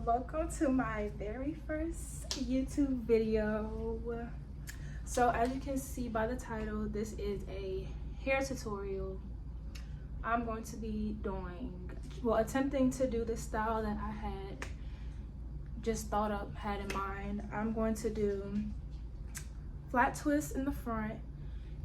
welcome to my very first YouTube video. So as you can see by the title, this is a hair tutorial. I'm going to be attempting to do the style that I had just had in mind. I'm going to do flat twists in the front,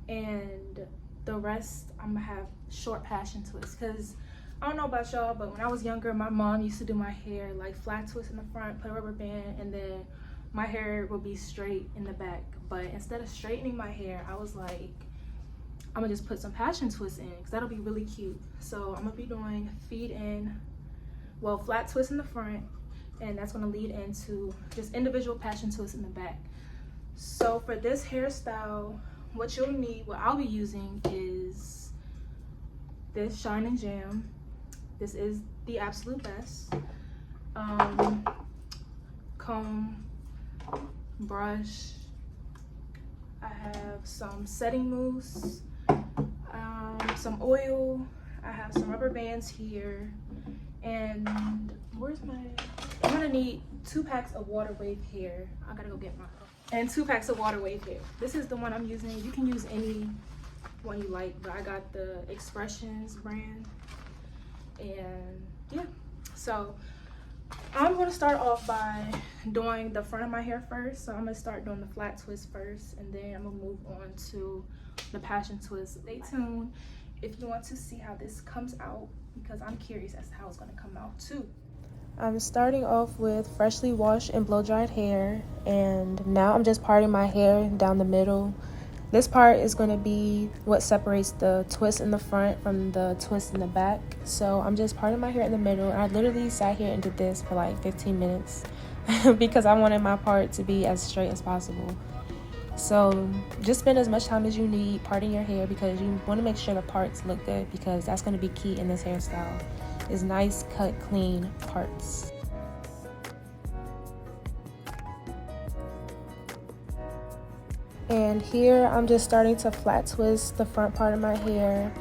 and the rest I'm gonna have short passion twists, because I don't know about y'all, but when I was younger, my mom used to do my hair like flat twist in the front, put a rubber band, and then my hair would be straight in the back. But instead of straightening my hair, I was like, I'm gonna just put some passion twists in, because that'll be really cute. So I'm gonna be doing flat twists in the front, and that's gonna lead into just individual passion twists in the back. So for this hairstyle, what I'll be using is this Shine and Jam. This is the absolute best. Comb, brush. I have some setting mousse, some oil. I have some rubber bands here, and I'm gonna need 2 packs of Waterwave hair. I gotta go get mine. And 2 packs of Waterwave hair. This is the one I'm using. You can use any one you like, but I got the Expressions brand. And yeah, so I'm gonna start off by doing the front of my hair first. So I'm gonna start doing the flat twist first, and then I'm gonna move on to the passion twist. Stay tuned if you want to see how this comes out, because I'm curious as to how it's gonna come out too. I'm starting off with freshly washed and blow-dried hair, and now I'm just parting my hair down the middle. This part is going to be what separates the twist in the front from the twist in the back. So I'm just parting my hair in the middle, and I literally sat here and did this for like 15 minutes because I wanted my part to be as straight as possible. So just spend as much time as you need parting your hair, because you want to make sure the parts look good, because that's going to be key in this hairstyle, is nice, cut, clean parts. And here I'm just starting to flat twist the front part of my hair.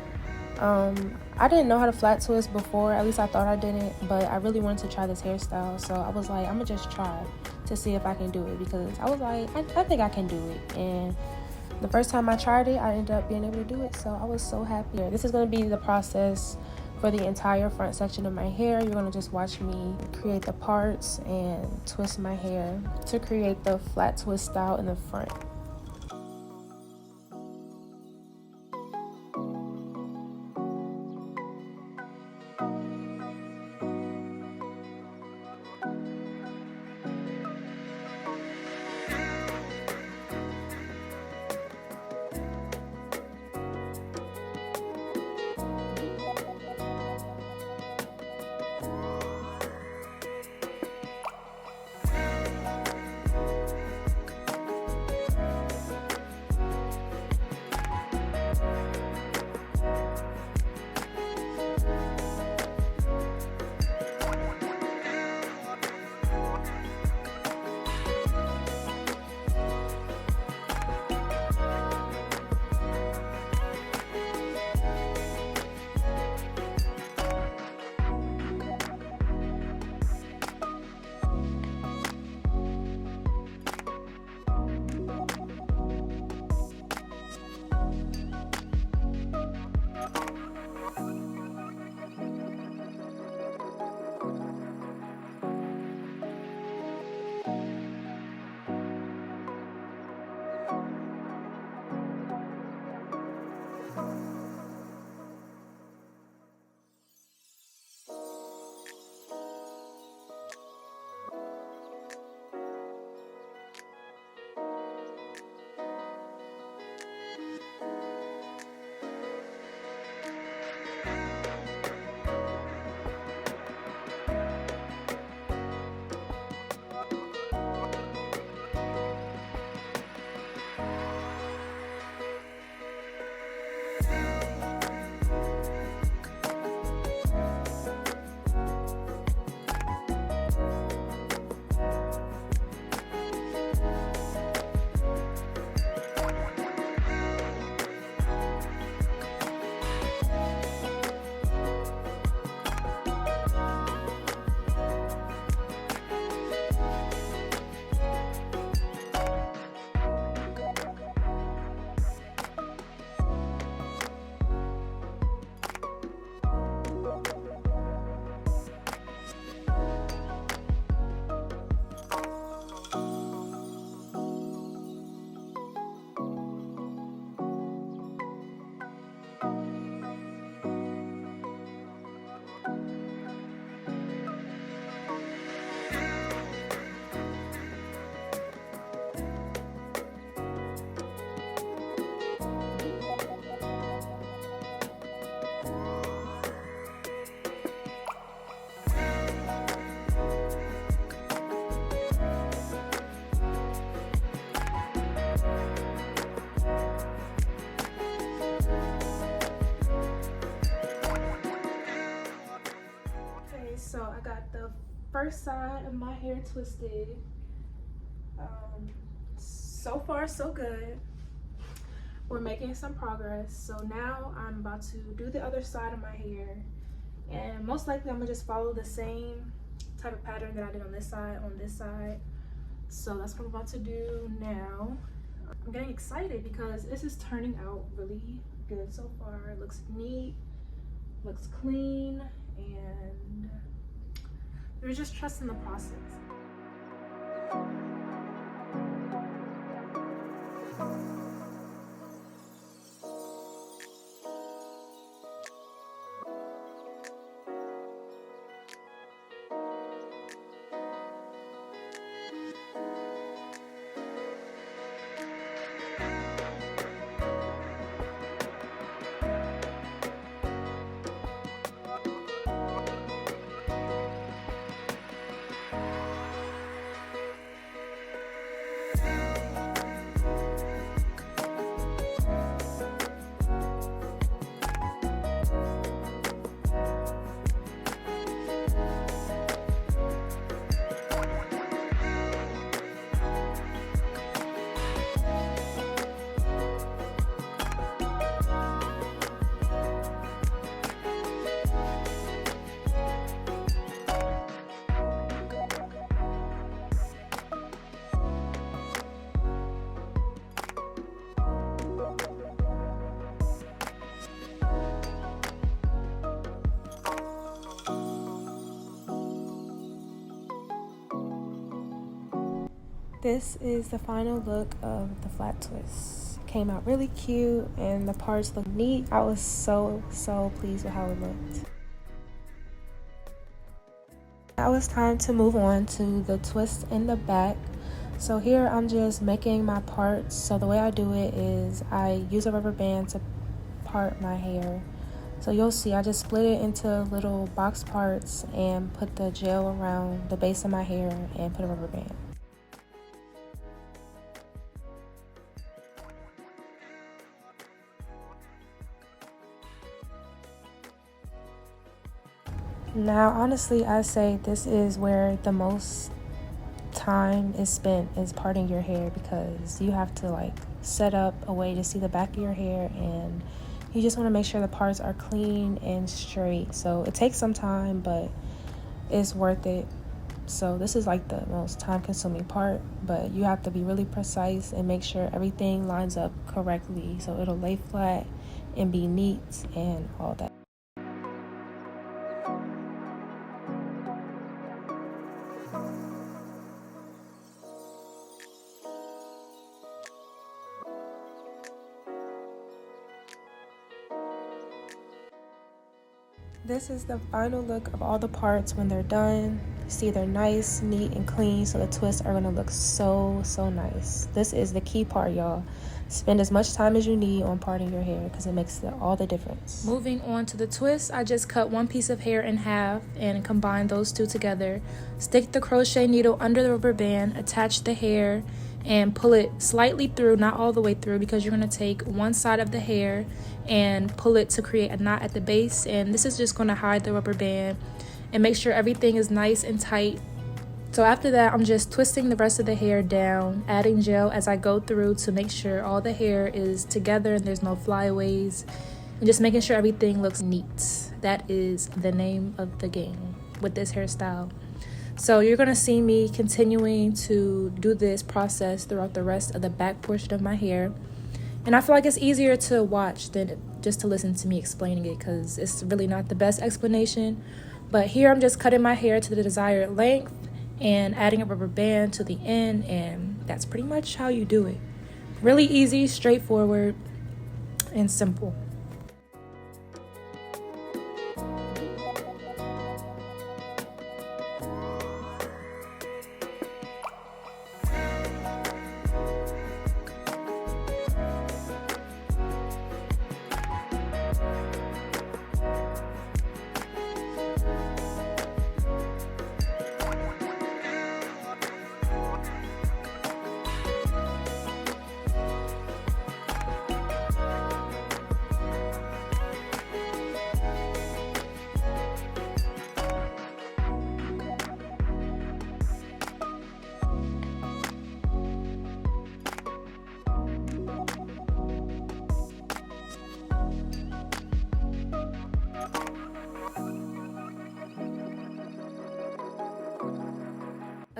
I didn't know how to flat twist before, at least I thought I didn't, but I really wanted to try this hairstyle, so I was like, I'm gonna just try to see if I can do it, because I was like, I think I can do it. And the first time I tried it, I ended up being able to do it, so I was so happy. This is going to be the process for the entire front section of my hair. You're going to just watch me create the parts and twist my hair to create the flat twist style in the front. first side of my hair twisted. So far so good. We're making some progress. So now I'm about to do the other side of my hair, and most likely I'm gonna just follow the same type of pattern that I did on this side. So that's what I'm about to do now. I'm getting excited because this is turning out really good so far. It looks neat, looks clean, and we're just trusting the process. This is the final look of the flat twist. Came out really cute and the parts look neat. I was so pleased with how it looked. Now it's time to move on to the twist in the back. So here I'm just making my parts. So the way I do it is I use a rubber band to part my hair. So you'll see I just split it into little box parts and put the gel around the base of my hair and put a rubber band. Now, honestly, I say this is where the most time is spent, is parting your hair, because you have to like set up a way to see the back of your hair, and you just want to make sure the parts are clean and straight. So it takes some time, but it's worth it. So this is like the most time-consuming part, but you have to be really precise and make sure everything lines up correctly so it'll lay flat and be neat and all that. This is the final look of all the parts when they're done. See, they're nice, neat, and clean, so the twists are gonna look so nice. This is the key part, y'all. Spend as much time as you need on parting your hair because it makes all the difference. Moving on to the twist, I just cut one piece of hair in half and combined those two together. Stick the crochet needle under the rubber band, attach the hair, and pull it slightly through, not all the way through, because you're going to take one side of the hair and pull it to create a knot at the base. And this is just going to hide the rubber band and make sure everything is nice and tight. So after that, I'm just twisting the rest of the hair down, adding gel as I go through to make sure all the hair is together and there's no flyaways, and just making sure everything looks neat. That is the name of the game with this hairstyle. So you're going to see me continuing to do this process throughout the rest of the back portion of my hair. And I feel like it's easier to watch than just to listen to me explaining it, because it's really not the best explanation. But here I'm just cutting my hair to the desired length and adding a rubber band to the end, and that's pretty much how you do it. Really easy, straightforward, and simple.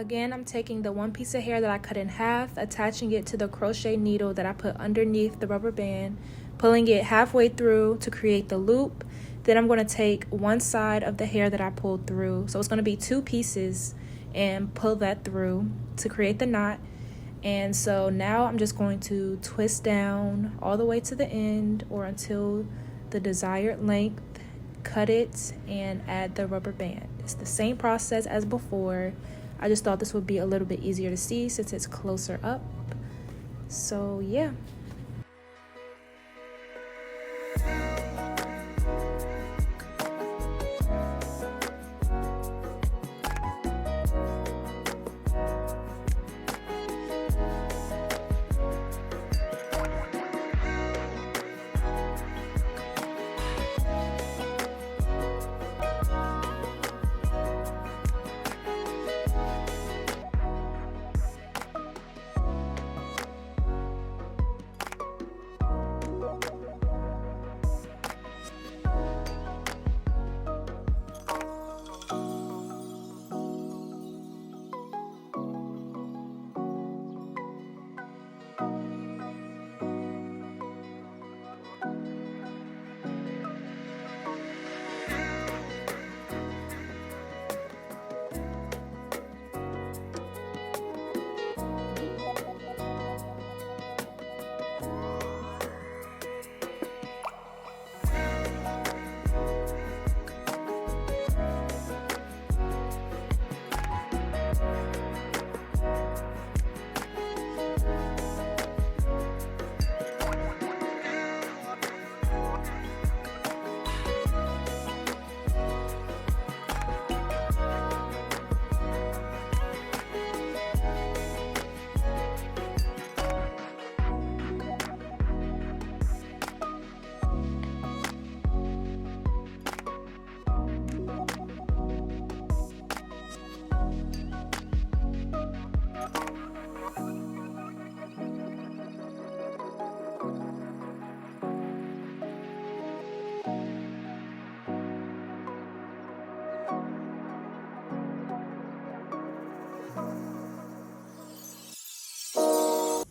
Again, I'm taking the one piece of hair that I cut in half, attaching it to the crochet needle that I put underneath the rubber band, pulling it halfway through to create the loop. Then I'm going to take one side of the hair that I pulled through, so it's going to be two pieces, and pull that through to create the knot. And so now I'm just going to twist down all the way to the end or until the desired length, cut it, and add the rubber band. It's the same process as before. I just thought this would be a little bit easier to see since it's closer up. So yeah.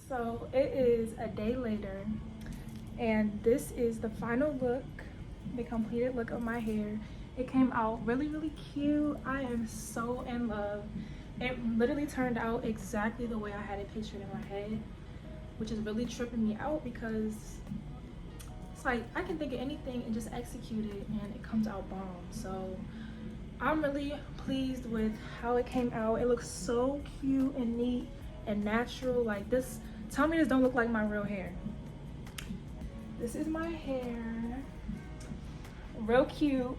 So it is a day later, and this is the final look, the completed look of my hair. It came out really, really cute. I am so in love. It literally turned out exactly the way I had it pictured in my head, which is really tripping me out because it's like I can think of anything and just execute it and it comes out bomb. So I'm really pleased with how it came out. It looks so cute and neat and natural. Like this, tell me this don't look like my real hair. This is my hair. Real cute,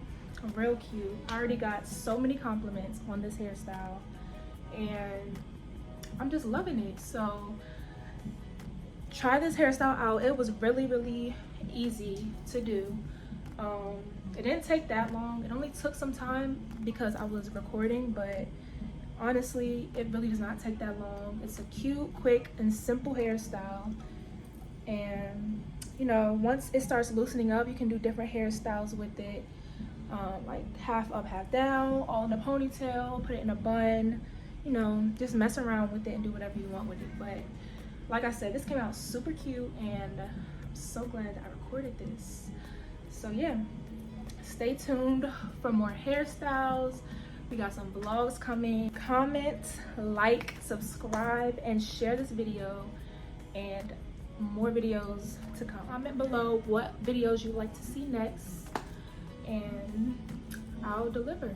real cute. I already got so many compliments on this hairstyle and I'm just loving it. So try this hairstyle out. It was really, really easy to do. It didn't take that long. It only took some time because I was recording, but honestly, it really does not take that long. It's a cute, quick, and simple hairstyle. And you know, once it starts loosening up, you can do different hairstyles with it. Like half up, half down, all in a ponytail, put it in a bun, you know, just mess around with it and do whatever you want with it. But like I said, this came out super cute and I'm so glad I recorded this. So yeah, stay tuned for more hairstyles. We got some vlogs coming. Comment, like, subscribe, and share this video, and more videos to come. Comment below what videos you'd like to see next and I'll deliver.